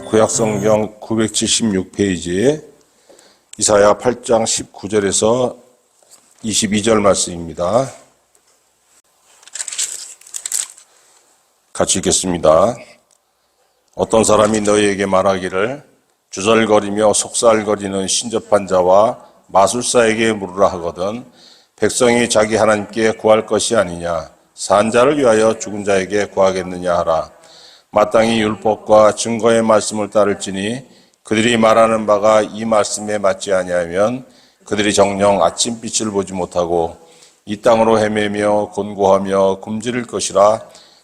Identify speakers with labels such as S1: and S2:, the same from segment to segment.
S1: 구약성경 976페이지 이사야 8장 19절에서 22절 말씀입니다. 같이 읽겠습니다. 어떤 사람이 너희에게 말하기를 주절거리며 속살거리는 신접한 자와 마술사에게 물으라 하거든 백성이 자기 하나님께 구할 것이 아니냐 산 자를 위하여 죽은 자에게 구하겠느냐 하라. 마땅히 율법과 증거의 말씀을 따를지니 그들이 말하는 바가 이 말씀에 맞지 아니하면 그들이 정녕 아침빛을 보지 못하고 이 땅으로 헤매며 곤고하며 굶주릴 것이라.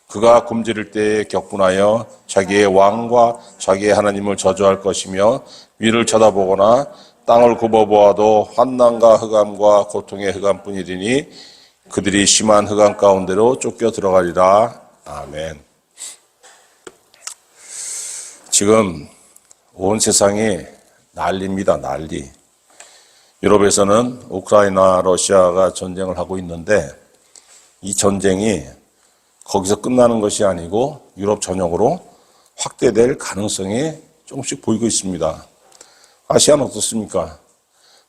S1: 그가 굶주릴 때에 격분하여 자기의 왕과 자기의 하나님을 저주할 것이며 위를 쳐다보거나 땅을 굽어보아도 환난과 흑암과 고통의 흑암뿐이리니 그들이 심한 흑암 가운데로 쫓겨 들어가리라. 아멘. 지금 온 세상이 난리입니다. 난리. 유럽에서는 우크라이나, 러시아가 전쟁을 하고 있는데 이 전쟁이 거기서 끝나는 것이 아니고 유럽 전역으로 확대될 가능성이 조금씩 보이고 있습니다. 아시아는 어떻습니까?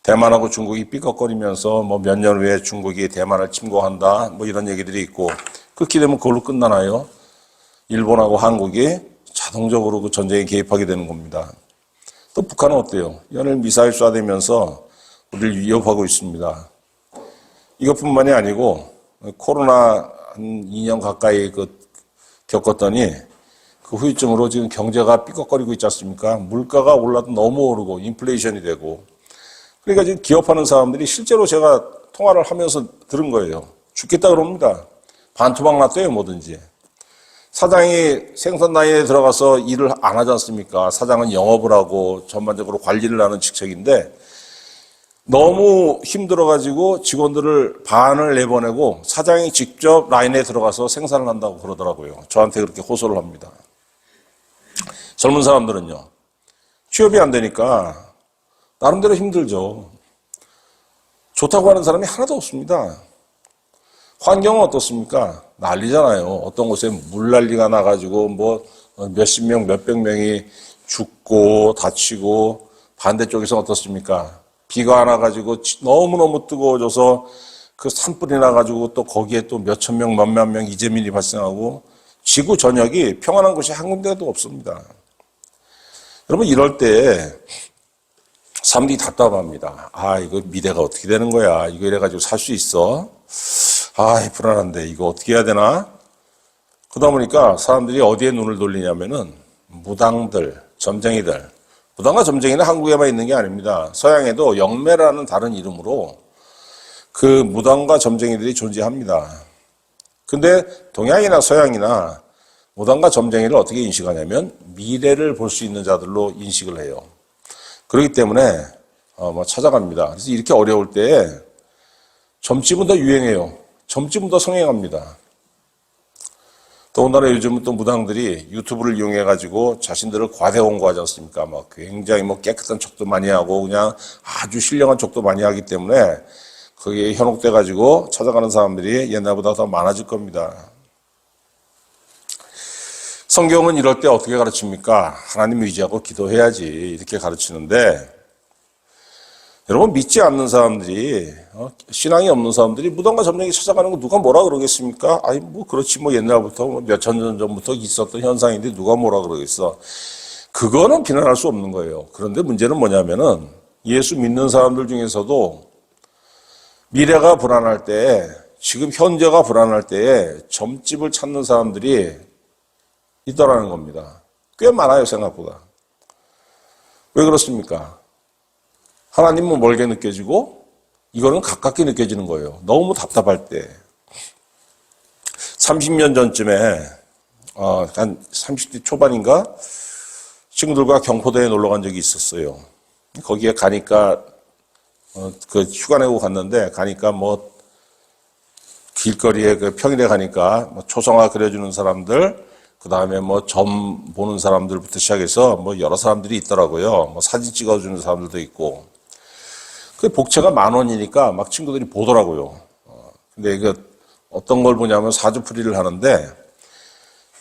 S1: 대만하고 중국이 삐걱거리면서 몇 년 후에 중국이 대만을 침공한다 이런 얘기들이 있고 그렇게 되면 그걸로 끝나나요? 일본하고 한국이 자동적으로 그 전쟁에 개입하게 되는 겁니다. 또 북한은 어때요? 연일 미사일 쏴대면서 우리를 위협하고 있습니다. 이것뿐만이 아니고 코로나 한 2년 가까이 겪었더니 그 후유증으로 지금 경제가 삐걱거리고 있지 않습니까? 물가가 올라도 너무 오르고 인플레이션이 되고 그러니까 지금 기업하는 사람들이 실제로 제가 통화를 하면서 들은 거예요. 죽겠다 그럽니다. 반토막 났대요 뭐든지. 사장이 생산 라인에 들어가서 일을 안 하지 않습니까? 사장은 영업을 하고 전반적으로 관리를 하는 직책인데 너무 힘들어가지고 직원들을 반을 내보내고 사장이 직접 라인에 들어가서 생산을 한다고 그러더라고요. 저한테 그렇게 호소를 합니다. 젊은 사람들은요. 취업이 안 되니까 나름대로 힘들죠. 좋다고 하는 사람이 하나도 없습니다. 환경은 어떻습니까? 난리잖아요. 어떤 곳에 물난리가 나가지고 몇십 명, 몇백 명이 죽고 다치고 반대쪽에서 어떻습니까? 비가 안 와가지고 너무너무 뜨거워져서 그 산불이 나가지고 또 거기에 또 몇천 명, 몇만 명 이재민이 발생하고 지구 전역이 평안한 곳이 한 군데도 없습니다. 여러분 이럴 때 사람들이 답답합니다. 이거 미래가 어떻게 되는 거야? 이거 이래가지고 살 수 있어? 불안한데 이거 어떻게 해야 되나? 그러다 보니까 사람들이 어디에 눈을 돌리냐면은 무당들, 점쟁이들. 무당과 점쟁이는 한국에만 있는 게 아닙니다. 서양에도 영매라는 다른 이름으로 그 무당과 점쟁이들이 존재합니다. 근데 동양이나 서양이나 무당과 점쟁이를 어떻게 인식하냐면 미래를 볼 수 있는 자들로 인식을 해요. 그렇기 때문에 찾아갑니다. 그래서 이렇게 어려울 때에 점집은 더 유행해요. 점집은 더 성행합니다. 더군다나 요즘은 또 무당들이 유튜브를 이용해가지고 자신들을 과대 홍보하지 않습니까? 굉장히 깨끗한 척도 많이 하고 그냥 아주 신령한 척도 많이 하기 때문에 거기에 현혹돼가지고 찾아가는 사람들이 옛날보다 더 많아질 겁니다. 성경은 이럴 때 어떻게 가르칩니까? 하나님 의지하고 기도해야지 이렇게 가르치는데 여러분 믿지 않는 사람들이 신앙이 없는 사람들이 무당과 점쟁이 찾아가는 거 누가 뭐라 그러겠습니까? 그렇지 옛날부터 몇천 년 전부터 있었던 현상인데 누가 뭐라 그러겠어. 그거는 비난할 수 없는 거예요. 그런데 문제는 뭐냐면은 예수 믿는 사람들 중에서도 미래가 불안할 때 지금 현재가 불안할 때에 점집을 찾는 사람들이 있더라는 겁니다. 꽤 많아요 생각보다. 왜 그렇습니까? 하나님은 멀게 느껴지고 이거는 가깝게 느껴지는 거예요. 너무 답답할 때. 30년 전쯤에 한 30대 초반인가 친구들과 경포대에 놀러 간 적이 있었어요. 거기에 가니까 휴가 내고 갔는데 가니까 길거리에 평일에 가니까 초성화 그려주는 사람들 그 다음에 점 보는 사람들부터 시작해서 여러 사람들이 있더라고요. 사진 찍어주는 사람들도 있고. 그 복채가 10,000원이니까 막 친구들이 보더라고요. 근데 어떤 걸 보냐면 사주풀이를 하는데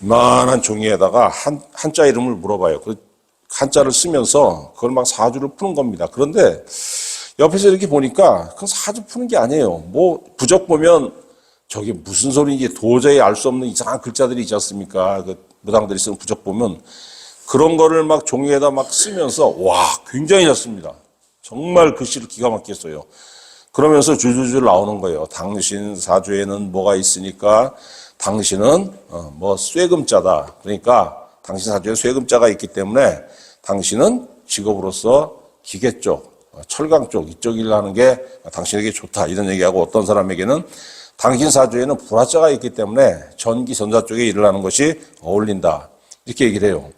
S1: 이만한 종이에다가 한자 이름을 물어봐요. 그 한자를 쓰면서 그걸 막 사주를 푸는 겁니다. 그런데 옆에서 이렇게 보니까 그 사주 푸는 게 아니에요. 뭐 부적 보면 저게 무슨 소리인지 도저히 알 수 없는 이상한 글자들이 있지 않습니까? 그 무당들이 쓰는 부적 보면 그런 거를 막 종이에다 막 쓰면서 와 굉장히 잘 씁니다. 정말 글씨를 기가 막히게 써요. 그러면서 줄줄줄 나오는 거예요. 당신 사주에는 뭐가 있으니까 당신은 뭐 쇠금자다. 그러니까 당신 사주에 쇠금자가 있기 때문에 당신은 직업으로서 기계 쪽, 철강 쪽 이쪽 일을 하는 게 당신에게 좋다. 이런 얘기하고 어떤 사람에게는 당신 사주에는 불화자가 있기 때문에 전기, 전자 쪽에 일을 하는 것이 어울린다. 이렇게 얘기를 해요.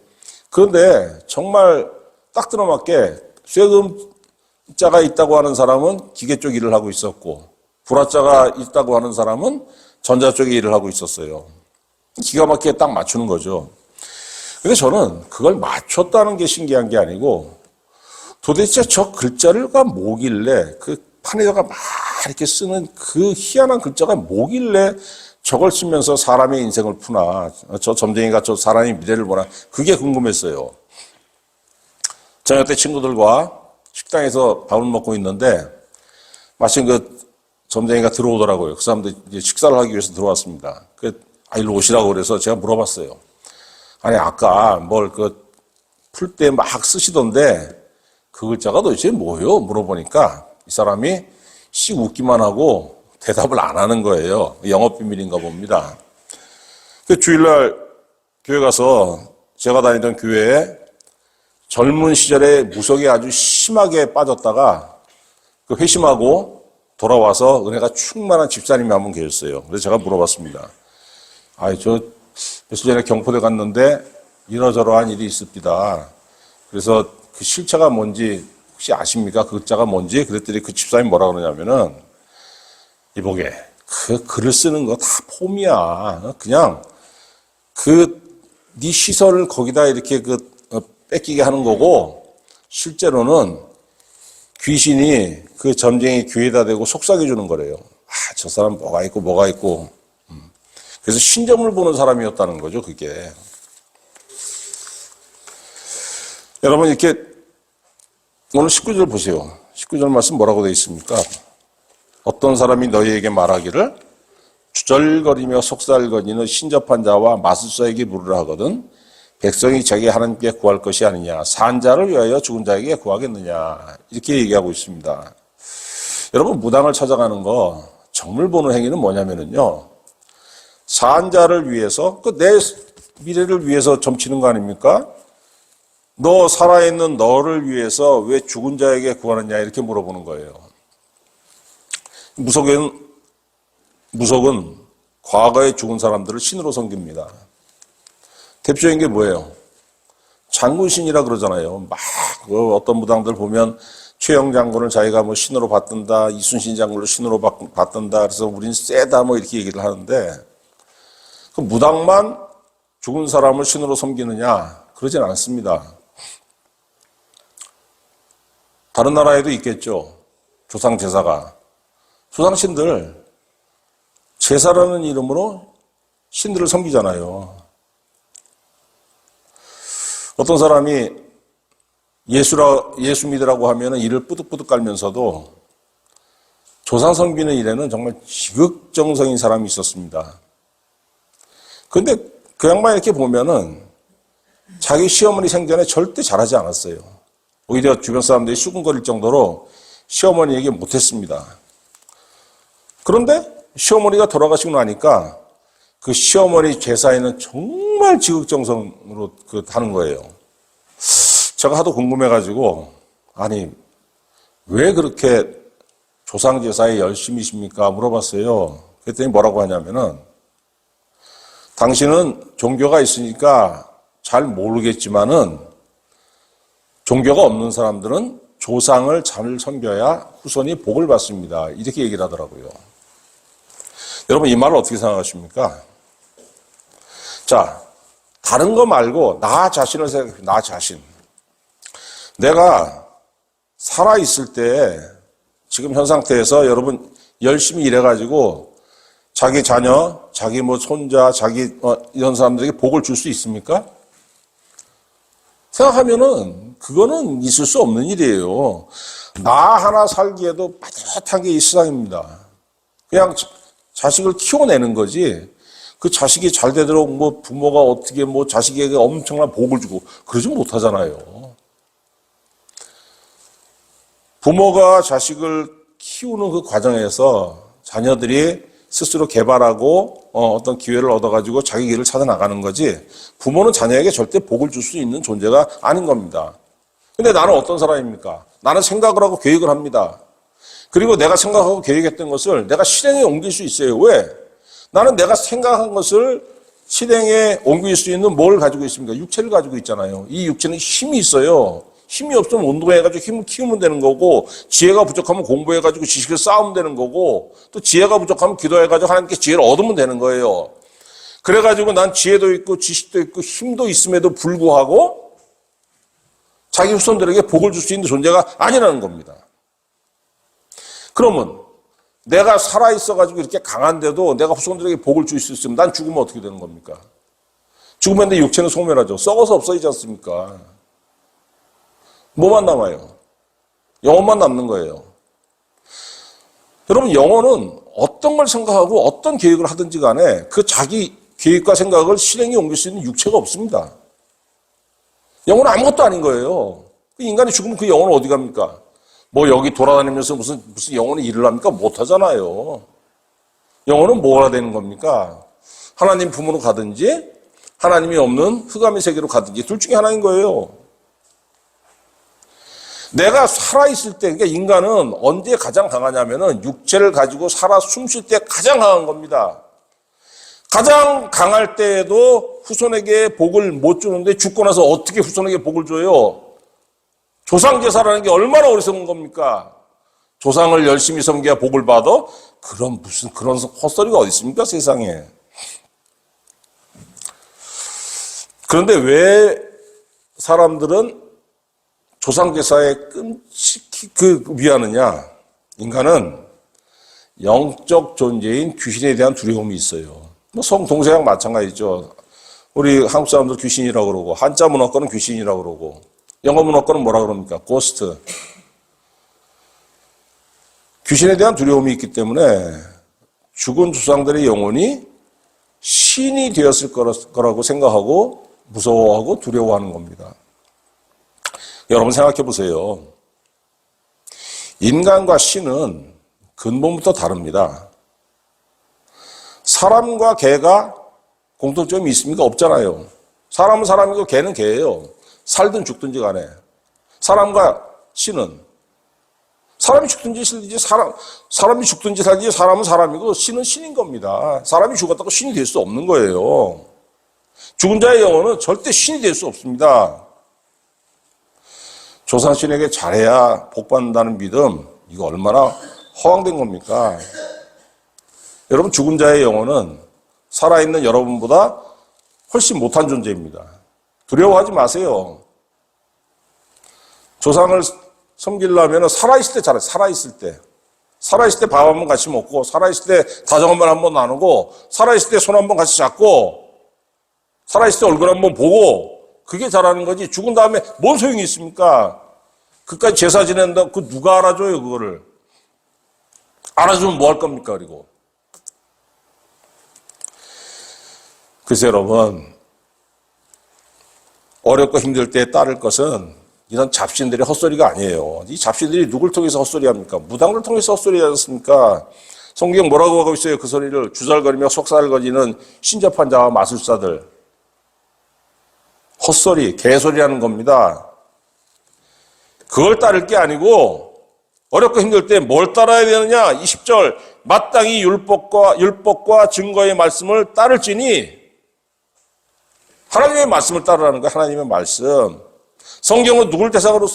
S1: 그런데 정말 딱 들어맞게 쇠금자가 있다고 하는 사람은 기계 쪽 일을 하고 있었고 불화자가 있다고 하는 사람은 전자 쪽에 일을 하고 있었어요. 기가 막히게 딱 맞추는 거죠. 근데 저는 그걸 맞췄다는 게 신기한 게 아니고 도대체 저 글자가 뭐길래 그 판에다가 막 이렇게 쓰는 그 희한한 글자가 뭐길래 저걸 쓰면서 사람의 인생을 푸나 저 점쟁이가 저 사람의 미래를 보나 그게 궁금했어요. 저녁 때 친구들과 식당에서 밥을 먹고 있는데 마침 그 점쟁이가 들어오더라고요. 그 사람들 이제 식사를 하기 위해서 들어왔습니다. 일로 오시라고 그래서 제가 물어봤어요. 아니 아까 뭘 풀 때 막 쓰시던데 그 글자가 도대체 뭐예요? 물어보니까 이 사람이 씩 웃기만 하고 대답을 안 하는 거예요. 영업 비밀인가 봅니다. 주일날 교회 가서 제가 다니던 교회에 젊은 시절에 무속에 아주 심하게 빠졌다가 회심하고 돌아와서 은혜가 충만한 집사님이 한 분 계셨어요. 그래서 제가 물어봤습니다. 저 며칠 전에 경포대 갔는데 이러저러한 일이 있습니다. 그래서 그 실체가 뭔지 혹시 아십니까? 그 글자가 뭔지? 그랬더니 그 집사님이 뭐라 그러냐면은 이보게 그 글을 쓰는 거 다 폼이야. 그냥 네 시선을 거기다 이렇게 뺏기게 하는 거고 실제로는 귀신이 그 점쟁이 귀에다 대고 속삭여 주는 거래요. 저 사람 뭐가 있고. 그래서 신점을 보는 사람이었다는 거죠, 그게. 여러분, 이렇게, 오늘 19절 보세요. 19절 말씀 뭐라고 되어 있습니까? 어떤 사람이 너희에게 말하기를 주절거리며 속살거리는 신접한 자와 마술사에게 물으라 하거든 백성이 자기 하나님께 구할 것이 아니냐. 산 자를 위하여 죽은 자에게 구하겠느냐. 이렇게 얘기하고 있습니다. 여러분, 무당을 찾아가는 거, 정물 보는 행위는 뭐냐면요. 산 자를 위해서, 내 미래를 위해서 점치는 거 아닙니까? 너 살아있는 너를 위해서 왜 죽은 자에게 구하느냐 이렇게 물어보는 거예요. 무속은 과거에 죽은 사람들을 신으로 섬깁니다. 대표적인 게 뭐예요? 장군신이라 그러잖아요. 어떤 무당들 보면 최영 장군을 자기가 신으로 받든다, 이순신 장군을 신으로 받든다, 그래서 우린 세다 이렇게 얘기를 하는데 그 무당만 죽은 사람을 신으로 섬기느냐? 그러진 않습니다. 다른 나라에도 있겠죠. 조상 제사가. 조상신들 제사라는 이름으로 신들을 섬기잖아요. 어떤 사람이 예수 믿으라고 하면 이를 뿌득뿌득 깔면서도 조상 섬기는 일에는 정말 지극정성인 사람이 있었습니다. 그런데 그 양반 이렇게 보면은 자기 시어머니 생전에 절대 잘하지 않았어요. 오히려 주변 사람들이 수군거릴 정도로 시어머니에게 못했습니다. 그런데 시어머니가 돌아가시고 나니까 그 시어머니 제사에는 정말 지극정성으로 하는 거예요. 제가 하도 궁금해가지고 아니 왜 그렇게 조상 제사에 열심이십니까? 물어봤어요. 그랬더니 뭐라고 하냐면은 당신은 종교가 있으니까 잘 모르겠지만은 종교가 없는 사람들은 조상을 잘 섬겨야 후손이 복을 받습니다. 이렇게 얘기를 하더라고요. 여러분 이 말을 어떻게 생각하십니까? 자, 다른 거 말고 나 자신을 생각해. 나 자신. 내가 살아있을 때 지금 현 상태에서 여러분 열심히 일해가지고 자기 자녀, 자기 손자, 자기 이런 사람들에게 복을 줄 수 있습니까? 생각하면은 그거는 있을 수 없는 일이에요. 나 하나 살기에도 빠듯한 게 이 세상입니다. 그냥 자식을 키워내는 거지. 그 자식이 잘 되도록 뭐 부모가 어떻게 뭐 자식에게 엄청난 복을 주고 그러지 못하잖아요. 부모가 자식을 키우는 그 과정에서 자녀들이 스스로 개발하고 어떤 기회를 얻어가지고 자기 길을 찾아 나가는 거지, 부모는 자녀에게 절대 복을 줄 수 있는 존재가 아닌 겁니다. 근데 나는 어떤 사람입니까? 나는 생각을 하고 계획을 합니다. 그리고 내가 생각하고 계획했던 것을 내가 실행에 옮길 수 있어요. 왜? 나는 내가 생각한 것을 실행에 옮길 수 있는 뭘 가지고 있습니까? 육체를 가지고 있잖아요. 이 육체는 힘이 있어요. 힘이 없으면 운동해가지고 힘을 키우면 되는 거고, 지혜가 부족하면 공부해가지고 지식을 쌓으면 되는 거고, 또 지혜가 부족하면 기도해가지고 하나님께 지혜를 얻으면 되는 거예요. 그래가지고 난 지혜도 있고 지식도 있고 힘도 있음에도 불구하고 자기 후손들에게 복을 줄 수 있는 존재가 아니라는 겁니다. 그러면 내가 살아있어가지고 이렇게 강한데도 내가 후손들에게 복을 줄 수 있으면 난 죽으면 어떻게 되는 겁니까? 죽으면 내 육체는 소멸하죠. 썩어서 없어지지 않습니까? 뭐만 남아요? 영혼만 남는 거예요. 여러분, 영혼은 어떤 걸 생각하고 어떤 계획을 하든지 간에 그 자기 계획과 생각을 실행에 옮길 수 있는 육체가 없습니다. 영혼은 아무것도 아닌 거예요. 인간이 죽으면 그 영혼은 어디 갑니까? 뭐 여기 돌아다니면서 무슨 영혼이 일을 합니까? 못 하잖아요. 영혼은 뭐가 되는 겁니까? 하나님 품으로 가든지 하나님이 없는 흑암의 세계로 가든지 둘 중에 하나인 거예요. 내가 살아있을 때, 그러니까 인간은 언제 가장 강하냐면은 육체를 가지고 살아 숨 쉴 때 가장 강한 겁니다. 가장 강할 때에도 후손에게 복을 못 주는데 죽고 나서 어떻게 후손에게 복을 줘요? 조상제사라는 게 얼마나 어리석은 겁니까? 조상을 열심히 섬겨야 복을 받아? 그런 헛소리가 어디 있습니까, 세상에. 그런데 왜 사람들은 조상제사에 끔찍히 위하느냐? 인간은 영적 존재인 귀신에 대한 두려움이 있어요. 뭐 동서양 마찬가지죠. 우리 한국 사람들 귀신이라고 그러고, 한자 문화권은 귀신이라고 그러고, 영어 문화권은 뭐라 그럽니까? 고스트. 귀신에 대한 두려움이 있기 때문에 죽은 조상들의 영혼이 신이 되었을 거라고 생각하고 무서워하고 두려워하는 겁니다. 여러분 생각해 보세요. 인간과 신은 근본부터 다릅니다. 사람과 개가 공통점이 있습니까? 없잖아요. 사람은 사람이고 개는 개예요. 살든 죽든지 간에. 사람과 신은 사람이 죽든지 살든지 사람이 죽든지 살든지 사람은 사람이고 신은 신인 겁니다. 사람이 죽었다고 신이 될 수 없는 거예요. 죽은 자의 영혼은 절대 신이 될 수 없습니다. 조상신에게 잘해야 복받는다는 믿음, 이거 얼마나 허황된 겁니까? 여러분, 죽은 자의 영혼은 살아있는 여러분보다 훨씬 못한 존재입니다. 두려워하지 마세요. 조상을 섬기려면 살아있을 때 잘해. 살아있을 때. 살아있을 때 밥 한번 같이 먹고, 살아있을 때 다정 한번 나누고, 살아있을 때 손 한번 같이 잡고, 살아있을 때 얼굴 한번 보고, 그게 잘하는 거지. 죽은 다음에 뭔 소용이 있습니까? 그까지 제사 지낸다. 그 누가 알아줘요, 그거를. 알아주면 뭐 할 겁니까, 그리고. 글쎄, 여러분. 어렵고 힘들 때 따를 것은 이런 잡신들의 헛소리가 아니에요. 이 잡신들이 누굴 통해서 헛소리합니까? 무당을 통해서 헛소리하지 않습니까? 성경 뭐라고 하고 있어요? 그 소리를 주절거리며 속살거리는 신접한 자와 마술사들. 헛소리, 개소리라는 겁니다. 그걸 따를 게 아니고 어렵고 힘들 때 뭘 따라야 되느냐? 20절 마땅히 율법과 증거의 말씀을 따를지니 하나님의 말씀을 따르라는 거예요. 하나님의 말씀. 성경은 누굴 대상으로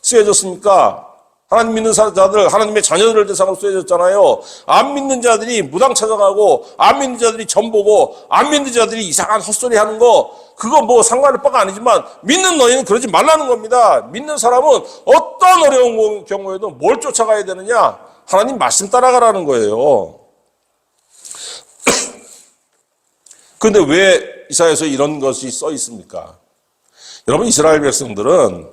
S1: 쓰여졌습니까? 하나님 믿는 자들, 하나님의 자녀들을 대상으로 쓰여졌잖아요. 안 믿는 자들이 무당 찾아가고, 안 믿는 자들이 점 보고, 안 믿는 자들이 이상한 헛소리 하는 거, 그거 뭐 상관할 바가 아니지만, 믿는 너희는 그러지 말라는 겁니다. 믿는 사람은 어떤 어려운 경우에도 뭘 쫓아가야 되느냐? 하나님 말씀 따라가라는 거예요. 그런데 왜 이사야서 이런 것이 써 있습니까? 여러분, 이스라엘 백성들은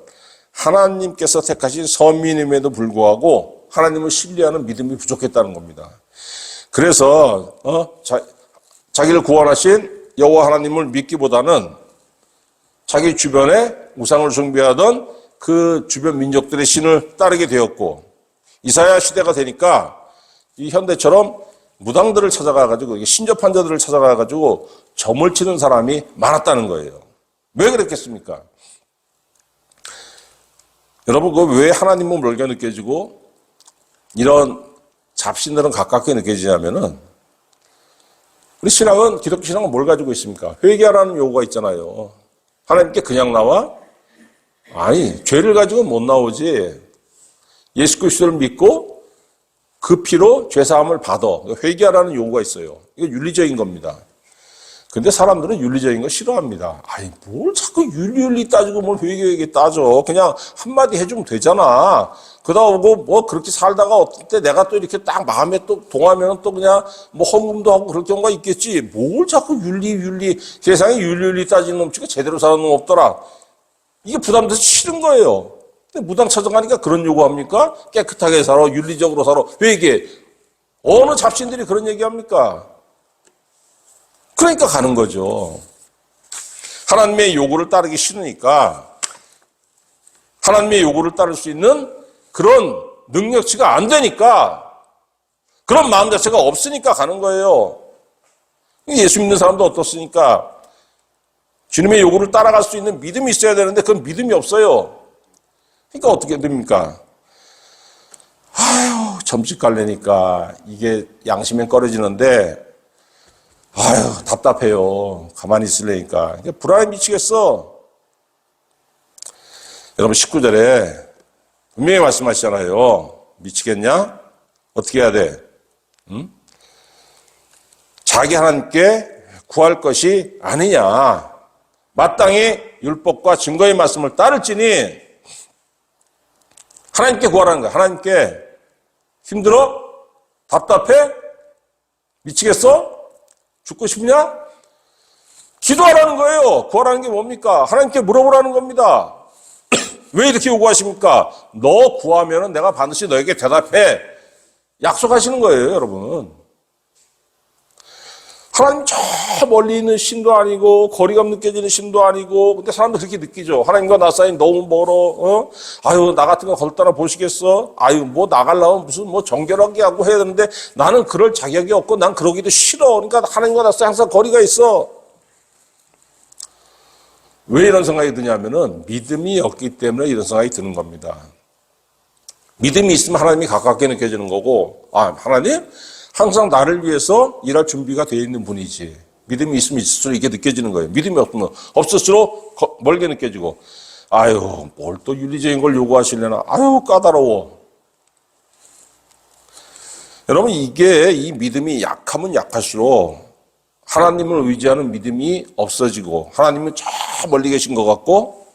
S1: 하나님께서 택하신 선민임에도 불구하고 하나님을 신뢰하는 믿음이 부족했다는 겁니다. 그래서 자기를 구원하신 여호와 하나님을 믿기보다는 자기 주변에 우상을 숭배하던 그 주변 민족들의 신을 따르게 되었고, 이사야 시대가 되니까 이 현대처럼 무당들을 찾아가가지고 신접한 자들을 찾아가가지고 점을 치는 사람이 많았다는 거예요. 왜 그랬겠습니까? 여러분, 그 왜 하나님은 멀게 느껴지고 이런 잡신들은 가깝게 느껴지냐면은, 우리 신앙은, 기독교 신앙은 뭘 가지고 있습니까? 회개하라는 요구가 있잖아요. 하나님께 그냥 나와? 아니, 죄를 가지고 못 나오지. 예수 그리스도를 믿고 그 피로 죄사함을 받아. 회개하라는 요구가 있어요. 이거 윤리적인 겁니다. 근데 사람들은 윤리적인 거 싫어합니다. 아니, 뭘 자꾸 윤리 따지고 뭘 회개 따져. 그냥 한마디 해주면 되잖아. 그러다 보고 뭐 그렇게 살다가 어떤 때 내가 또 이렇게 딱 마음에 또 동하면 또 그냥 뭐 헌금도 하고 그럴 경우가 있겠지. 뭘 자꾸 윤리. 세상에 윤리 따지는 놈치고 제대로 사는 놈 없더라. 이게 부담돼서 싫은 거예요. 근데 무당 찾아가니까 그런 요구합니까? 깨끗하게 살아, 윤리적으로 살아, 회개. 어느 잡신들이 그런 얘기합니까? 그러니까 가는 거죠. 하나님의 요구를 따르기 싫으니까, 하나님의 요구를 따를 수 있는 그런 능력치가 안 되니까, 그런 마음 자체가 없으니까 가는 거예요. 예수 믿는 사람도 어떻습니까? 주님의 요구를 따라갈 수 있는 믿음이 있어야 되는데 그건 믿음이 없어요. 그러니까 어떻게 됩니까? 아유, 점집 갈래니까 이게 양심엔 꺼려지는데, 아유, 답답해요. 가만히 있으려니까. 불안해 미치겠어. 여러분, 19절에 분명히 말씀하시잖아요. 미치겠냐? 어떻게 해야 돼? 응? 자기 하나님께 구할 것이 아니냐. 마땅히 율법과 증거의 말씀을 따를지니 하나님께 구하라는 거야. 하나님께. 힘들어? 답답해? 미치겠어? 죽고 싶냐? 기도하라는 거예요. 구하라는 게 뭡니까? 하나님께 물어보라는 겁니다. 왜 이렇게 요구하십니까? 너 구하면 내가 반드시 너에게 대답해. 약속하시는 거예요, 여러분. 하나님 저 멀리 있는 신도 아니고 거리감 느껴지는 신도 아니고, 근데 사람들 그렇게 느끼죠. 하나님과 나 사이 너무 멀어. 아유, 나 같은 거 걸따라 보시겠어? 아유, 뭐 나가려면 무슨 뭐 정결하게 하고 해야 되는데 나는 그럴 자격이 없고 난 그러기도 싫어. 그러니까 하나님과 나 사이 항상 거리가 있어. 왜 이런 생각이 드냐면은 믿음이 없기 때문에 이런 생각이 드는 겁니다. 믿음이 있으면 하나님이 가깝게 느껴지는 거고, 하나님 항상 나를 위해서 일할 준비가 되어 있는 분이지. 믿음이 있으면 있을수록 이게 느껴지는 거예요. 믿음이 없으면 없을수록 멀게 느껴지고, 아유, 뭘 또 윤리적인 걸 요구하시려나. 아유, 까다로워. 여러분, 이 믿음이 약하면 약할수록 하나님을 의지하는 믿음이 없어지고 하나님은 저 멀리 계신 것 같고,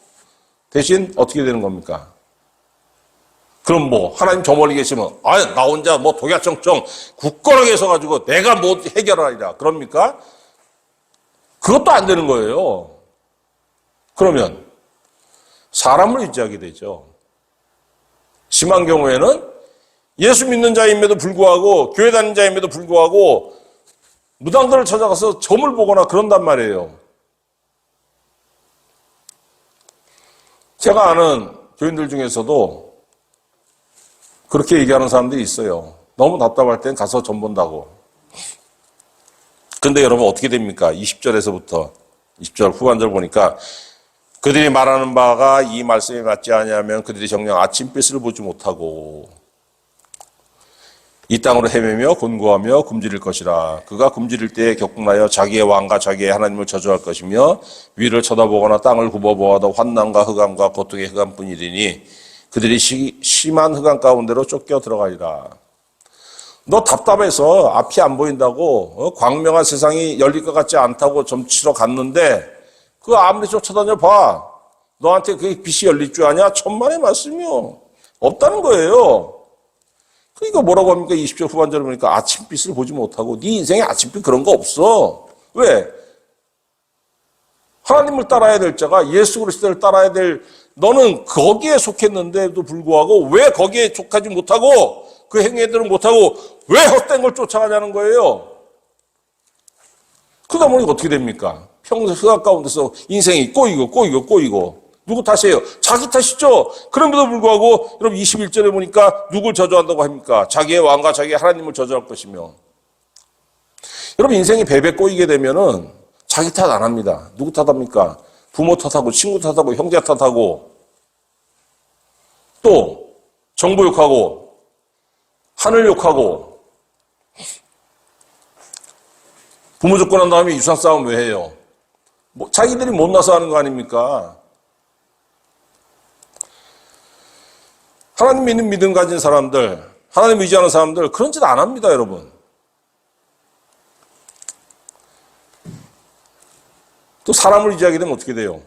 S1: 대신 어떻게 되는 겁니까? 그럼 뭐 하나님 저 멀리 계시면 나 혼자 뭐 독야청청 굳건하게 서가지고 내가 뭐 해결하리라 그럽니까? 그것도 안 되는 거예요. 그러면 사람을 의지하게 되죠. 심한 경우에는 예수 믿는 자임에도 불구하고 교회 다니는 자임에도 불구하고 무당들을 찾아가서 점을 보거나 그런단 말이에요. 제가 아는 교인들 중에서도 그렇게 얘기하는 사람들이 있어요. 너무 답답할 땐 가서 점 본다고. 근데 여러분 어떻게 됩니까? 20절에서부터 20절 후반절 보니까 그들이 말하는 바가 이 말씀에 맞지 아니하면 그들이 정녕 아침빛을 보지 못하고 이 땅으로 헤매며 곤고하며 굶주릴 것이라. 그가 굶주릴 때에 격분하여 자기의 왕과 자기의 하나님을 저주할 것이며 위를 쳐다보거나 땅을 굽어보아도 환난과 흑암과 고통의 흑암뿐이리니 그들이 심한 흑암 가운데로 쫓겨 들어가리라. 너 답답해서 앞이 안 보인다고 광명한 세상이 열릴 것 같지 않다고 점치러 갔는데 그거 아무리 쫓아다녀 봐. 너한테 그게 빛이 열릴 줄 아냐? 천만의 말씀이요. 없다는 거예요. 그러니까 뭐라고 합니까? 20절 후반절을 보니까 아침빛을 보지 못하고 네 인생에 아침빛 그런 거 없어. 왜? 하나님을 따라야 될 자가 예수 그리스도를 따라야 될 너는 거기에 속했는데도 불구하고 왜 거기에 속하지 못하고 그 행위들은 못하고 왜 헛된 걸 쫓아가냐는 거예요. 그러다 보니까 어떻게 됩니까? 평생 흑암 가운데서 인생이 꼬이고 누구 탓이에요? 자기 탓이죠. 그럼에도 불구하고 여러분 21절에 보니까 누굴 저주한다고 합니까? 자기의 왕과 자기의 하나님을 저주할 것이며. 여러분 인생이 배배 꼬이게 되면은 자기 탓 안 합니다. 누구 탓합니까? 부모 탓하고 친구 탓하고 형제 탓하고 또 정부 욕하고 하늘 욕하고 부모 죽고 난 다음에 유산 싸움 왜 해요? 뭐 자기들이 못나서 하는 거 아닙니까? 하나님 믿는 믿음 가진 사람들, 하나님 의지하는 사람들 그런 짓 안 합니다, 여러분. 또 사람을 의지하게 되면 어떻게 돼요?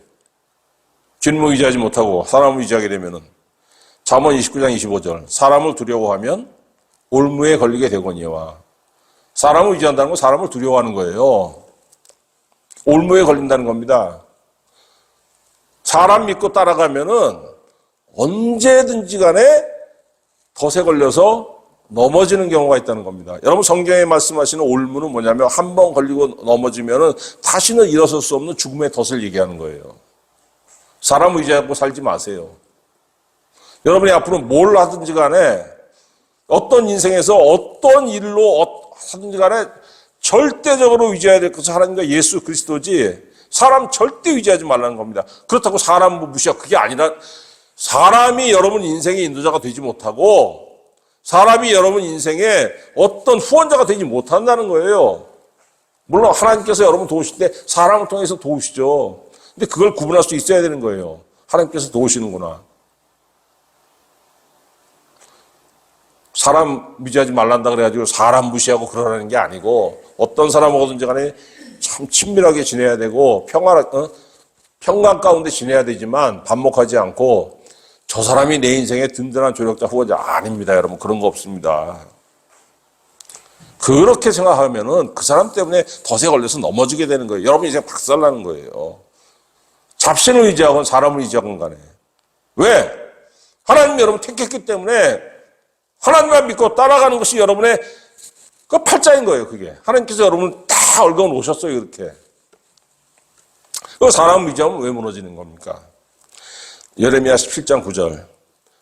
S1: 주님을 의지하지 못하고 사람을 의지하게 되면은 잠언 29장 25절 사람을 두려워하면 올무에 걸리게 되거니와 사람을 의지한다는 건 사람을 두려워하는 거예요. 올무에 걸린다는 겁니다. 사람 믿고 따라가면은 언제든지 간에 덫에 걸려서 넘어지는 경우가 있다는 겁니다. 여러분 성경에 말씀하시는 올무는 뭐냐면 한 번 걸리고 넘어지면은 다시는 일어설 수 없는 죽음의 덫을 얘기하는 거예요. 사람 의지하고 살지 마세요. 여러분이 앞으로 뭘 하든지 간에 어떤 인생에서 어떤 일로 하든지 간에 절대적으로 의지해야 될 것은 하나님과 예수 그리스도지 사람 절대 의지하지 말라는 겁니다. 그렇다고 사람 무시하고 그게 아니라 사람이 여러분 인생의 인도자가 되지 못하고 사람이 여러분 인생에 어떤 후원자가 되지 못한다는 거예요. 물론 하나님께서 여러분 도우실 때 사람을 통해서 도우시죠. 근데 그걸 구분할 수 있어야 되는 거예요. 하나님께서 도우시는구나. 사람 무시하지 말란다 그래가지고 사람 무시하고 그러라는 게 아니고 어떤 사람하고든지 간에 참 친밀하게 지내야 되고 평강 가운데 지내야 되지만 반목하지 않고 저 사람이 내 인생의 든든한 조력자 후원자 아닙니다. 여러분 그런 거 없습니다. 그렇게 생각하면은 그 사람 때문에 덫에 걸려서 넘어지게 되는 거예요. 여러분 인생 박살나는 거예요. 잡신을 의지하건 사람을 의지하건 간에. 왜? 하나님 여러분 택했기 때문에 하나님만 믿고 따라가는 것이 여러분의 그 팔자인 거예요, 그게. 하나님께서 여러분을 다 얽어 놓으셨어요, 이렇게. 그 사람 의지하면 왜 무너지는 겁니까? 예레미야 17장 9절.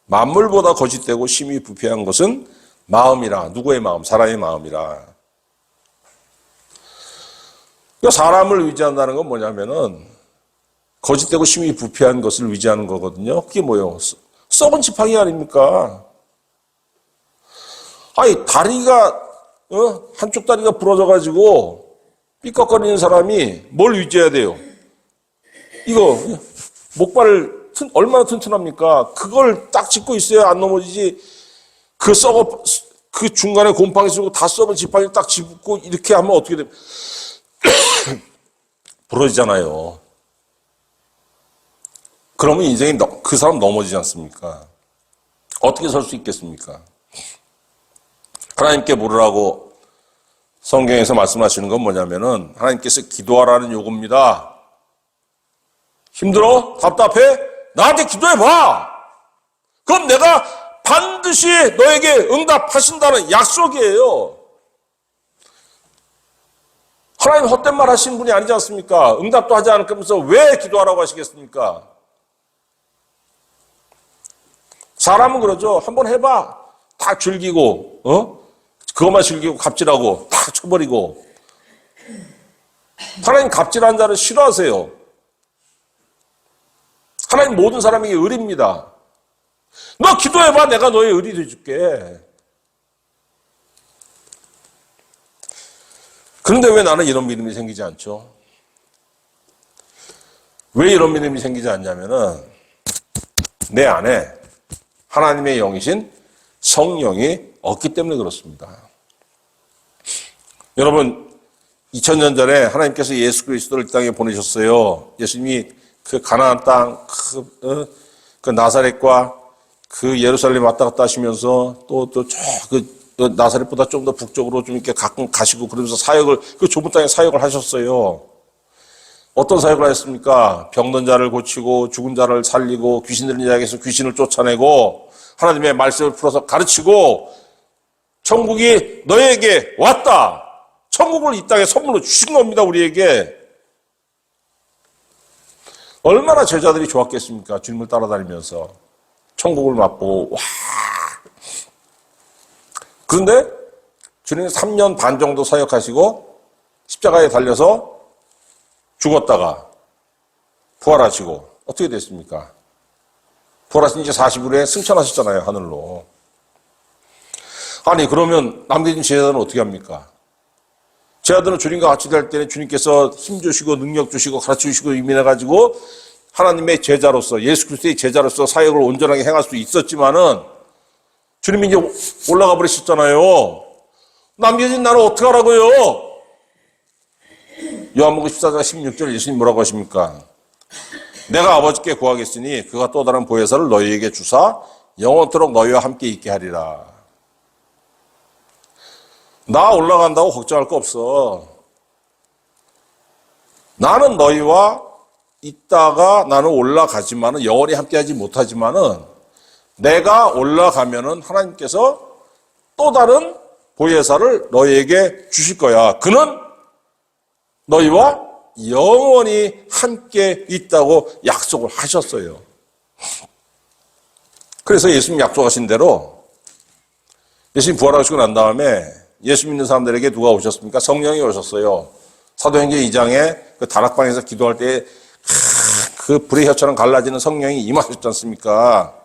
S1: 만물보다 거짓되고 심히 부패한 것은 마음이라. 누구의 마음? 사람의 마음이라. 그러니까 사람을 의지한다는 건 뭐냐면은 거짓되고 심히 부패한 것을 의지하는 거거든요. 그게 뭐예요? 썩은 지팡이 아닙니까? 아니, 다리가, 한쪽 다리가 부러져가지고 삐걱거리는 사람이 뭘 의지해야 돼요? 이거, 목발을 얼마나 튼튼합니까? 그걸 딱 짚고 있어야 안 넘어지지. 그 중간에 곰팡이 쓰고 다 썩은 지팡이를 딱 짚고 이렇게 하면 어떻게 됩니까? 부러지잖아요. 그러면 인생이 그 사람 넘어지지 않습니까? 어떻게 설 수 있겠습니까? 하나님께 물으라고 성경에서 말씀하시는 건 뭐냐면은 하나님께서 기도하라는 요구입니다. 힘들어? 답답해? 나한테 기도해봐! 그럼 내가 반드시 너에게 응답하신다는 약속이에요. 하나님 헛된 말 하신 분이 아니지 않습니까? 응답도 하지 않으면서 왜 기도하라고 하시겠습니까? 사람은 그러죠. 한번 해봐. 다 즐기고, 그것만 즐기고 갑질하고 다 쳐버리고. 하나님 갑질한 자를 싫어하세요. 하나님 모든 사람에게 의리입니다. 너 기도해봐. 내가 너의 의리 돼줄게. 그런데 왜 나는 이런 믿음이 생기지 않죠? 왜 이런 믿음이 생기지 않냐면은 내 안에 하나님의 영이신 성령이 없기 때문에 그렇습니다. 여러분 2000년 전에 하나님께서 예수 그리스도를 이 땅에 보내셨어요. 예수님이 그 가나안 땅, 그 나사렛과 그 예루살렘 왔다 갔다 하시면서 그 나사렛보다 좀 더 북쪽으로 좀 이렇게 가끔 가시고 그러면서 사역을, 그 좁은 땅에 사역을 하셨어요. 어떤 사역을 하셨습니까? 병든 자를 고치고 죽은 자를 살리고 귀신 들린 자에게서 귀신을 쫓아내고 하나님의 말씀을 풀어서 가르치고 천국이 너에게 왔다. 천국을 이 땅에 선물로 주신 겁니다, 우리에게. 얼마나 제자들이 좋았겠습니까? 주님을 따라다니면서 천국을 맛보고 와. 그런데 주님은 3년 반 정도 사역하시고 십자가에 달려서 죽었다가 부활하시고 어떻게 됐습니까? 부활하신 지 40일 후에 승천하셨잖아요, 하늘로. 아니 그러면 남겨진 제자들은 어떻게 합니까? 제자들은 주님과 같이 될 때는 주님께서 힘 주시고 능력 주시고 가르쳐 주시고 임인해가지고 하나님의 제자로서 예수 그리스도의 제자로서 사역을 온전하게 행할 수 있었지만은 주님이 이제 올라가 버리셨잖아요. 남겨진 나를 어떻게 하라고요? 요한복음 14장 16절 예수님 뭐라고 하십니까? 내가 아버지께 구하겠으니 그가 또 다른 보혜사를 너희에게 주사 영원토록 너희와 함께 있게 하리라. 나 올라간다고 걱정할 거 없어. 나는 너희와 있다가 나는 올라가지만은 영원히 함께하지 못하지만은 내가 올라가면은 하나님께서 또 다른 보혜사를 너희에게 주실 거야. 그는 너희와 영원히 함께 있다고 약속을 하셨어요. 그래서 예수님 약속하신 대로 예수님 부활하시고 난 다음에 예수 믿는 사람들에게 누가 오셨습니까? 성령이 오셨어요. 사도행전 2장에 그 다락방에서 기도할 때 그 불의 혀처럼 갈라지는 성령이 임하셨지 않습니까?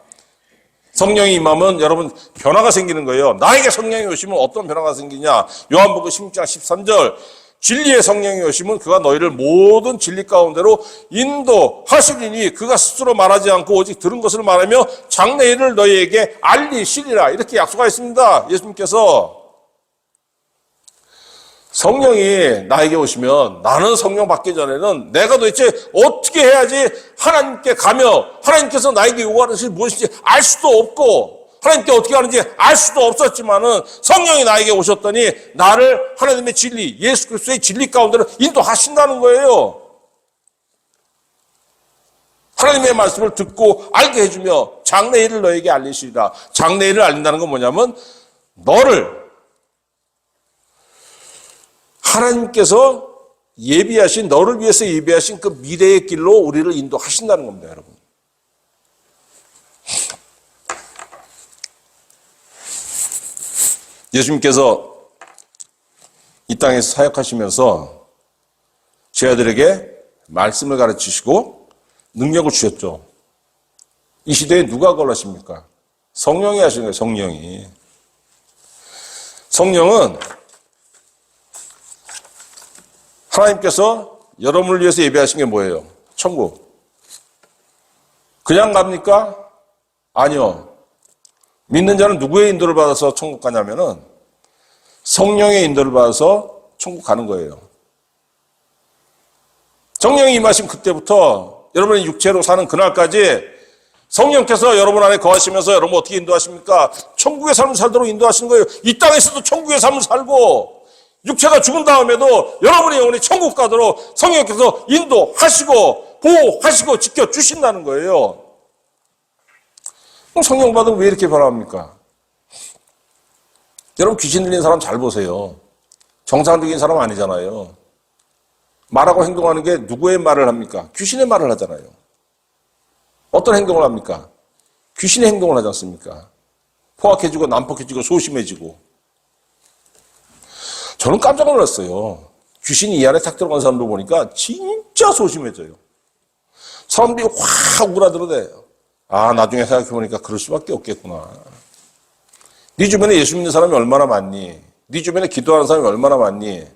S1: 성령이 임하면 여러분 변화가 생기는 거예요. 나에게 성령이 오시면 어떤 변화가 생기냐? 요한복음 16장 13절 진리의 성령이 오시면 그가 너희를 모든 진리 가운데로 인도하시리니 그가 스스로 말하지 않고 오직 들은 것을 말하며 장래일을 너희에게 알리시리라. 이렇게 약속하셨습니다. 예수님께서. 성령이 나에게 오시면 나는 성령 받기 전에는 내가 도대체 어떻게 해야지 하나님께 가며 하나님께서 나에게 요구하는 것이 무엇인지 알 수도 없고 하나님께 어떻게 하는지 알 수도 없었지만은 성령이 나에게 오셨더니 나를 하나님의 진리, 예수 그리스도의 진리 가운데로 인도하신다는 거예요. 하나님의 말씀을 듣고 알게 해주며 장래일을 너에게 알리시리라. 장래일을 알린다는 건 뭐냐면 너를 하나님께서 예비하신, 너를 위해서 예비하신 그 미래의 길로 우리를 인도하신다는 겁니다, 여러분. 예수님께서 이 땅에서 사역하시면서 제자들에게 말씀을 가르치시고 능력을 주셨죠. 이 시대에 누가 그걸 하십니까? 성령이 하시는 거예요, 성령이. 성령은 하나님께서 여러분을 위해서 예배하신 게 뭐예요? 천국. 그냥 갑니까? 아니요. 믿는 자는 누구의 인도를 받아서 천국 가냐면은 성령의 인도를 받아서 천국 가는 거예요. 성령이 임하신 그때부터 여러분의 육체로 사는 그날까지 성령께서 여러분 안에 거하시면서 여러분 어떻게 인도하십니까? 천국의 삶을 살도록 인도하시는 거예요. 이 땅에서도 천국의 삶을 살고 육체가 죽은 다음에도 여러분의 영혼이 천국 가도록 성령께서 인도하시고 보호하시고 지켜주신다는 거예요. 그럼 성령 받으면 왜 이렇게 변합니까? 여러분 귀신 들린 사람 잘 보세요. 정상적인 사람 아니잖아요. 말하고 행동하는 게 누구의 말을 합니까? 귀신의 말을 하잖아요. 어떤 행동을 합니까? 귀신의 행동을 하지 않습니까? 포악해지고 난폭해지고 소심해지고. 저는 깜짝 놀랐어요. 귀신이 이 안에 탁 들어간 사람들 보니까 진짜 소심해져요. 사람들이 확 우라들어대요. 아, 나중에 생각해보니까 그럴 수밖에 없겠구나. 네 주변에 예수 믿는 사람이 얼마나 많니? 네 주변에 기도하는 사람이 얼마나 많니?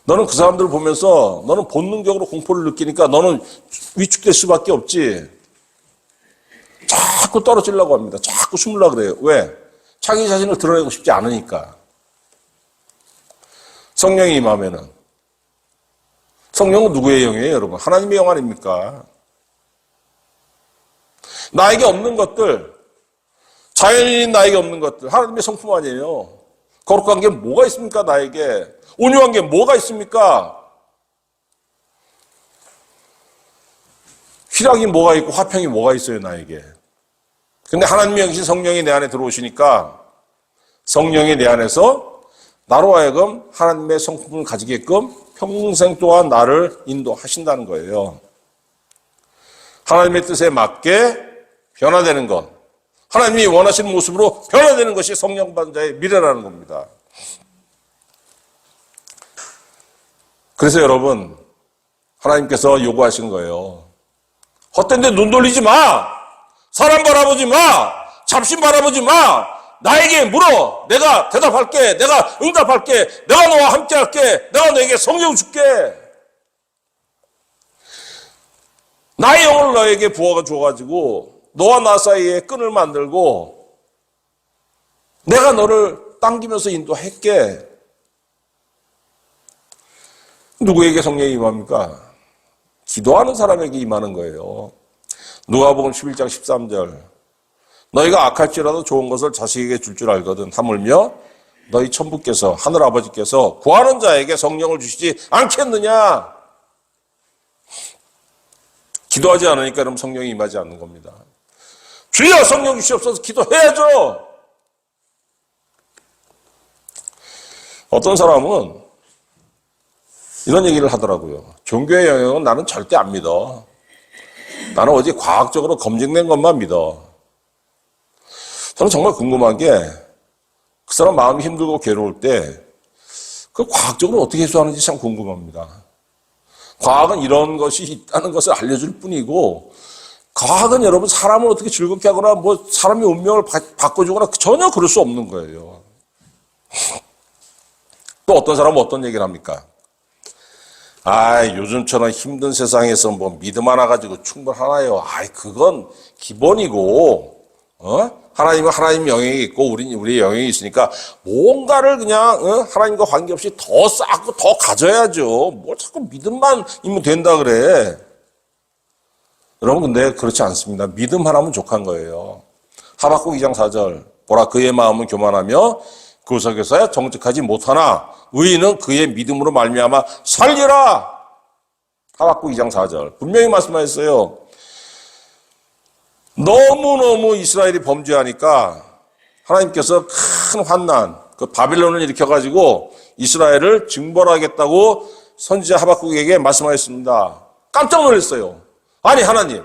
S1: 너는 그 사람들을 보면서 너는 본능적으로 공포를 느끼니까 너는 위축될 수밖에 없지. 자꾸 떨어지려고 합니다. 자꾸 숨으려고 그래요. 왜? 자기 자신을 드러내고 싶지 않으니까. 성령이 임하면은. 성령은 누구의 영이에요, 여러분? 하나님의 영 아닙니까? 나에게 없는 것들, 자연인인 나에게 없는 것들, 하나님의 성품 아니에요. 거룩한 게 뭐가 있습니까, 나에게? 온유한 게 뭐가 있습니까? 희락이 뭐가 있고 화평이 뭐가 있어요, 나에게. 근데 하나님의 영신 성령이 내 안에 들어오시니까 성령이 내 안에서 나로 하여금 하나님의 성품을 가지게끔 평생 동안 나를 인도하신다는 거예요. 하나님의 뜻에 맞게 변화되는 것, 하나님이 원하시는 모습으로 변화되는 것이 성령 받은 자의 미래라는 겁니다. 그래서 여러분, 하나님께서 요구하신 거예요. 헛된 데 눈 돌리지 마! 사람 바라보지 마! 잡신 바라보지 마! 나에게 물어! 내가 대답할게! 내가 응답할게! 내가 너와 함께 할게! 내가 너에게 성령 줄게! 나의 영을 너에게 부어가 줘가지고 너와 나 사이에 끈을 만들고 내가 너를 당기면서 인도할게. 누구에게 성령이 임합니까? 기도하는 사람에게 임하는 거예요. 누가복음 11장 13절. 너희가 악할지라도 좋은 것을 자식에게 줄 줄 알거든. 하물며 너희 천부께서 하늘아버지께서 구하는 자에게 성령을 주시지 않겠느냐. 기도하지 않으니까 그럼 성령이 임하지 않는 겁니다. 주여 성령 주시옵소서 기도해야죠. 어떤 사람은 이런 얘기를 하더라고요. 종교의 영역은 나는 절대 안 믿어. 나는 오직 과학적으로 검증된 것만 믿어. 저는 정말 궁금한 게 그 사람 마음이 힘들고 괴로울 때 그 과학적으로 어떻게 해소하는지 참 궁금합니다. 과학은 이런 것이 있다는 것을 알려줄 뿐이고 과학은 여러분 사람을 어떻게 즐겁게 하거나 뭐 사람의 운명을 바꿔주거나 전혀 그럴 수 없는 거예요. 또 어떤 사람은 어떤 얘기를 합니까? 요즘처럼 힘든 세상에서 뭐 믿음 하나 가지고 충분하나요? 그건 기본이고, 하나님은 하나님 영역이 있고, 우리의 영역이 있으니까, 뭔가를 그냥, 하나님과 관계없이 더 쌓고 더 가져야죠. 뭐 자꾸 믿음만 있으면 된다 그래. 여러분, 근데 그렇지 않습니다. 믿음 하나면 족한 거예요. 하박국 2장 4절. 보라, 그의 마음은 교만하며, 그 속에서야 정직하지 못하나, 의인은 그의 믿음으로 말미암아 살리라. 하박국 2장 4절. 분명히 말씀하셨어요. 너무너무 이스라엘이 범죄하니까 하나님께서 큰 환난, 그 바빌론을 일으켜가지고 이스라엘을 징벌하겠다고 선지자 하박국에게 말씀하셨습니다. 깜짝 놀랐어요. 아니 하나님,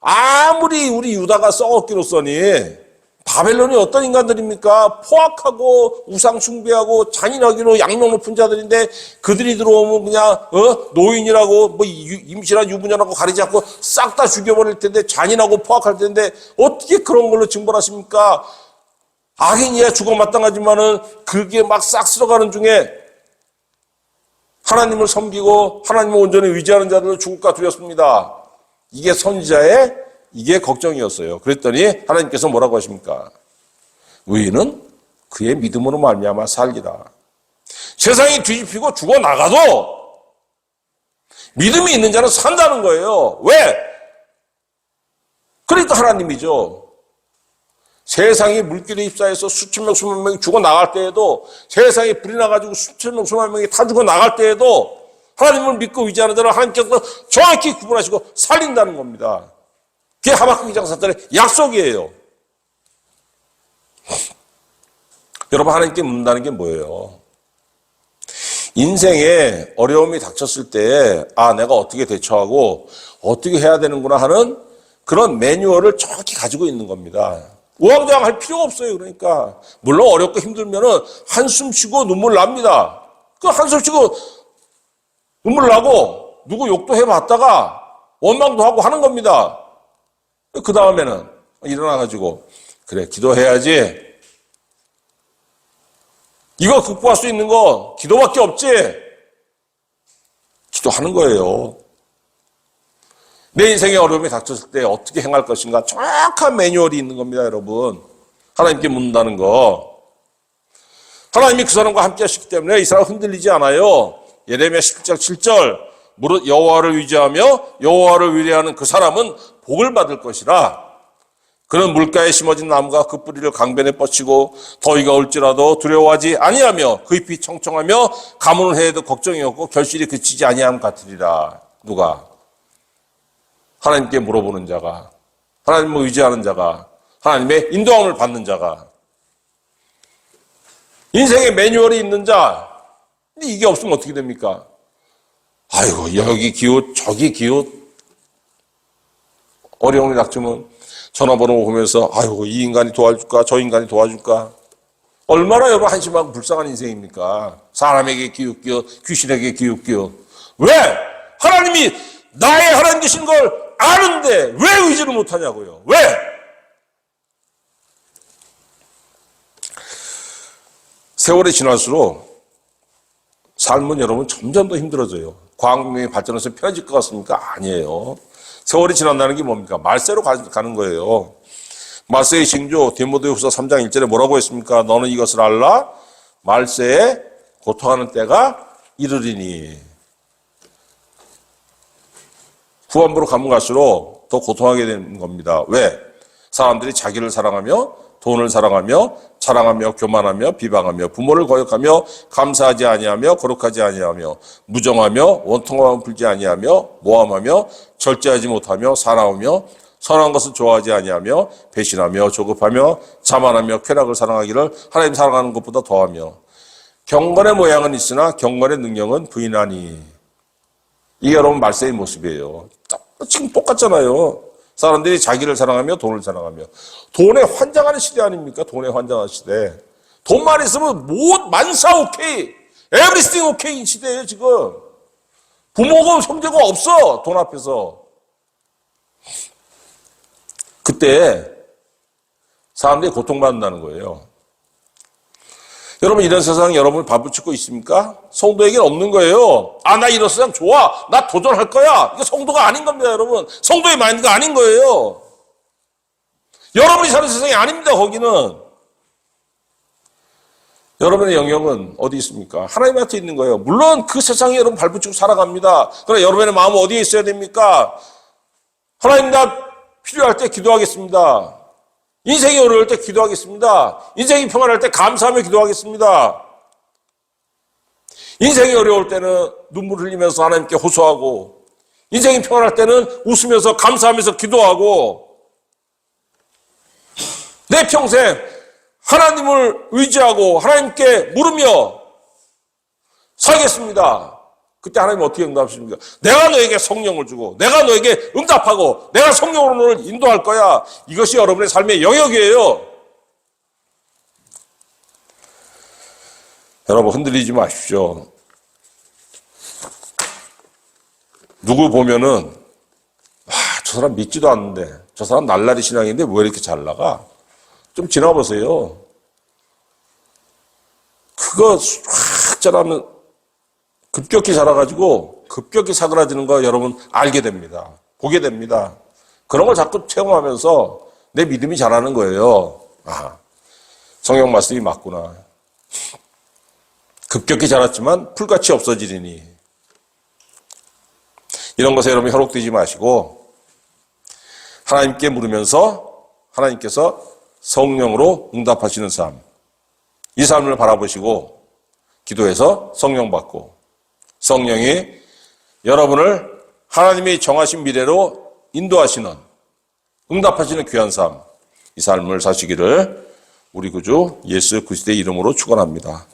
S1: 아무리 우리 유다가 썩었기로써니 바벨론이 어떤 인간들입니까? 포악하고 우상 숭배하고 잔인하기로 양명 높은 자들인데 그들이 들어오면 그냥 노인이라고 뭐 임신한 유부녀라고 가리지 않고 싹 다 죽여버릴 텐데 잔인하고 포악할 텐데 어떻게 그런 걸로 징벌하십니까? 악인이야 죽어 마땅하지만은 그게 막 싹 쓸어가는 중에 하나님을 섬기고 하나님을 온전히 의지하는 자들은 죽을까 두렵습니다. 이게 선지자의 이게 걱정이었어요. 그랬더니 하나님께서 뭐라고 하십니까? 의인은 그의 믿음으로 말미암아 살리라. 세상이 뒤집히고 죽어나가도 믿음이 있는 자는 산다는 거예요. 왜? 그러니까 하나님이죠. 세상이 물길에 휩싸여서 수천 명, 수만 명이 죽어나갈 때에도 세상에 불이 나가지고 수천 명, 수만 명이 다 죽어나갈 때에도 하나님을 믿고 의지하는 자를 하나님께서 정확히 구분하시고 살린다는 겁니다. 그게 하박국 2장 4절의 약속이에요. 여러분 하나님께 묻는다는 게 뭐예요? 인생에 어려움이 닥쳤을 때 내가 어떻게 대처하고 어떻게 해야 되는구나 하는 그런 매뉴얼을 정확히 가지고 있는 겁니다. 우왕좌왕할 필요가 없어요. 그러니까 물론 어렵고 힘들면은 한숨 쉬고 눈물 납니다. 그 한숨 쉬고 눈물 나고 누구 욕도 해봤다가 원망도 하고 하는 겁니다. 그 다음에는 일어나가지고 그래 기도해야지. 이거 극복할 수 있는 거 기도밖에 없지. 기도하는 거예요. 내 인생에 어려움이 닥쳤을 때 어떻게 행할 것인가 정확한 매뉴얼이 있는 겁니다. 여러분 하나님께 묻는다는 거. 하나님이 그 사람과 함께 하시기 때문에 이 사람 흔들리지 않아요. 예레미야 17장 7절 무릇 여호와를 의지하며 여호와를 의뢰하는 그 사람은 복을 받을 것이라. 그는 물가에 심어진 나무가 그 뿌리를 강변에 뻗치고 더위가 올지라도 두려워하지 아니하며 그 잎이 청청하며 가뭄을 해도 걱정이 없고 결실이 그치지 아니함 같으리라. 누가? 하나님께 물어보는 자가, 하나님을 의지하는 자가, 하나님의 인도함을 받는 자가, 인생의 매뉴얼이 있는 자. 근데 이게 없으면 어떻게 됩니까? 아이고, 여기 기웃, 저기 기웃. 어려움이 닥치면 전화번호 보면서 아이고, 이 인간이 도와줄까, 저 인간이 도와줄까. 얼마나 여러분 한심하고 불쌍한 인생입니까? 사람에게 기웃기웃, 귀신에게 기웃기웃. 왜? 하나님이 나의 하나님 되신 걸 아는데 왜 의지를 못하냐고요? 왜? 세월이 지날수록 삶은 여러분 점점 더 힘들어져요. 과학문명이 발전해서 편해질 것 같습니까? 아니에요. 세월이 지난다는 게 뭡니까? 말세로 가는 거예요. 말세의 징조 디모데후서 3장 1절에 뭐라고 했습니까? 너는 이것을 알라. 말세에 고통하는 때가 이르리니. 후반부로 가면 갈수록 더 고통하게 되는 겁니다. 왜? 사람들이 자기를 사랑하며 돈을 사랑하며 자랑하며 교만하며 비방하며 부모를 거역하며 감사하지 아니하며 거룩하지 아니하며 무정하며 원통함을 풀지 아니하며 모함하며 절제하지 못하며 사나우며 선한 것을 좋아하지 아니하며 배신하며 조급하며 자만하며 쾌락을 사랑하기를 하나님 사랑하는 것보다 더하며 경건의 모양은 있으나 경건의 능력은 부인하니. 이게 여러분 말세의 모습이에요. 지금 똑같잖아요. 사람들이 자기를 사랑하며 돈을 사랑하며. 돈에 환장하는 시대 아닙니까? 돈에 환장하는 시대. 돈만 있으면 만사 오케이. 에브리스팅 오케이 시대예요 지금. 부모가 형제가 없어 돈 앞에서. 그때 사람들이 고통받는다는 거예요. 여러분 이런 세상 여러분을 발붙이고 있습니까? 성도에게는 없는 거예요. 아, 나 이런 세상 좋아. 나 도전할 거야. 이게 성도가 아닌 겁니다, 여러분. 성도의 마인드가 아닌 거예요. 여러분이 사는 세상이 아닙니다, 거기는. 여러분의 영역은 어디 있습니까? 하나님한테 있는 거예요. 물론 그 세상에 여러분 발붙이고 살아갑니다. 그러나 여러분의 마음은 어디에 있어야 됩니까? 하나님 나 필요할 때 기도하겠습니다. 인생이 어려울 때 기도하겠습니다. 인생이 평안할 때 감사하며 기도하겠습니다. 인생이 어려울 때는 눈물 흘리면서 하나님께 호소하고, 인생이 평안할 때는 웃으면서 감사하면서 기도하고, 내 평생 하나님을 의지하고 하나님께 물으며 살겠습니다. 그때 하나님은 어떻게 응답하십니까? 내가 너에게 성령을 주고 내가 너에게 응답하고 내가 성령으로 너를 인도할 거야. 이것이 여러분의 삶의 영역이에요. 여러분 흔들리지 마십시오. 누구 보면은 저 사람 믿지도 않는데 저 사람 날라리 신앙인데 왜 이렇게 잘 나가? 좀 지나보세요. 그거 확 자라면 급격히 자라가지고 급격히 사그라지는 거 여러분 알게 됩니다. 보게 됩니다. 그런 걸 자꾸 체험하면서 내 믿음이 자라는 거예요. 아, 성경 말씀이 맞구나. 급격히 자랐지만 풀같이 없어지리니. 이런 것에 여러분이 현혹되지 마시고 하나님께 물으면서 하나님께서 성령으로 응답하시는 삶. 이 삶을 바라보시고 기도해서 성령 받고 성령이 여러분을 하나님이 정하신 미래로 인도하시는 응답하시는 귀한 삶, 이 삶을 사시기를 우리 구주 예수 그리스도의 이름으로 축원합니다.